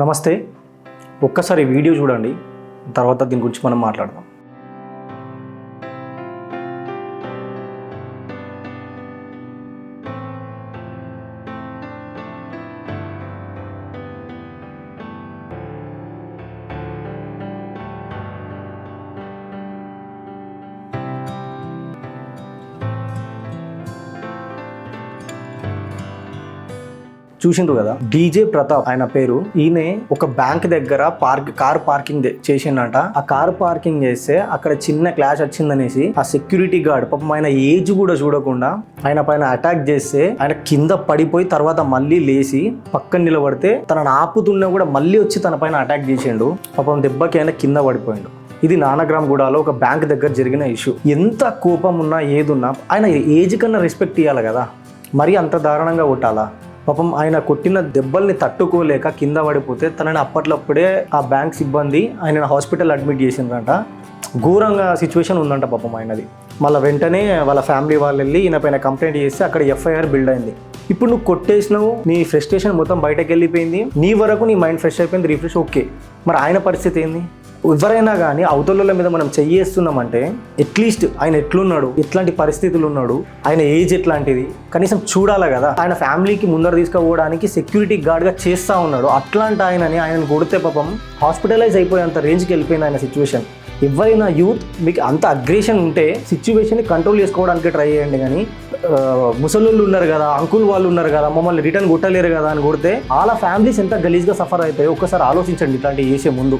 నమస్తే. ఒక్కసారి వీడియో చూడండి, తర్వాత దీని గురించి మనం మాట్లాడదాం. చూసిండ్రు కదా, డీజే ప్రతాప్ ఆయన పేరు. ఈయన ఒక బ్యాంక్ దగ్గర కార్ పార్కింగ్ చేసిండట. ఆ కార్ పార్కింగ్ చేస్తే అక్కడ చిన్న క్లాష్ వచ్చిందనేసి ఆ సెక్యూరిటీ గార్డ్ పాపం ఆయన ఏజ్ కూడా చూడకుండా ఆయన పైన అటాక్ చేస్తే ఆయన కింద పడిపోయి తర్వాత మళ్ళీ లేచి పక్కన నిలబడితే తనను ఆపుతున్నా కూడా మళ్ళీ వచ్చి తన పైన అటాక్ చేసిండు. పాపం దెబ్బకి ఆయన కింద పడిపోయిండు. ఇది నానగ్రామ్ గూడలో ఒక బ్యాంక్ దగ్గర జరిగిన ఇష్యూ. ఎంత కోపం ఉన్నా ఏదున్నా ఆయన ఏజ్ కన్నా రెస్పెక్ట్ ఇవ్వాలి కదా, మరీ అంత దారుణంగా కొట్టాలా? పాపం ఆయన కొట్టిన దెబ్బల్ని తట్టుకోలేక కింద పడిపోతే తనని అప్పట్లప్పుడే ఆ బ్యాంక్ సిబ్బంది ఆయన హాస్పిటల్ అడ్మిట్ చేసిండ్రంట. ఘోరంగా సిచ్యువేషన్ ఉందంట పాపం ఆయనది. మళ్ళీ వెంటనే వాళ్ళ ఫ్యామిలీ వాళ్ళు వెళ్ళి ఈయన పైన కంప్లైంట్ చేస్తే అక్కడ ఎఫ్ఐఆర్ బిల్డ్ అయింది. ఇప్పుడు నువ్వు కొట్టేసినావు, నీ ఫ్రస్ట్రేషన్ మొత్తం బయటకు వెళ్ళిపోయింది, నీ వరకు నీ మైండ్ ఫ్రెష్ అయిపోయింది, రిఫ్రెష్. ఓకే, మరి ఆయన పరిస్థితి ఏంది? ఎవరైనా కానీ అవతల మీద మనం చెయ్యేస్తున్నామంటే అట్లీస్ట్ ఆయన ఎట్లున్నాడు, ఎట్లాంటి పరిస్థితులు ఉన్నాడు, ఆయన ఏజ్ ఎట్లాంటిది కనీసం చూడాలి కదా. ఆయన ఫ్యామిలీకి ముందర తీసుకుపోవడానికి సెక్యూరిటీ గార్డ్గా చేస్తూ ఉన్నాడు. అట్లాంటి ఆయనని కొడితే పాపం హాస్పిటలైజ్ అయిపోయేంత రేంజ్కి వెళ్ళిపోయింది ఆయన సిచ్యువేషన్. ఎవరైనా యూత్ మీకు అంత అగ్రెషన్ ఉంటే సిచ్యువేషన్ని కంట్రోల్ చేసుకోవడానికి ట్రై చేయండి, కానీ ముసలోళ్ళు ఉన్నారు కదా, అంకుల్ వాళ్ళు ఉన్నారు కదా, మమ్మల్ని రిటర్న్ కొట్టలేరు కదా అని కొడితే వాళ్ళ ఫ్యామిలీస్ ఎంత గలీజ్గా సఫర్ అవుతాయో ఒక్కసారి ఆలోచించండి ఇట్లాంటివి చేసే ముందు.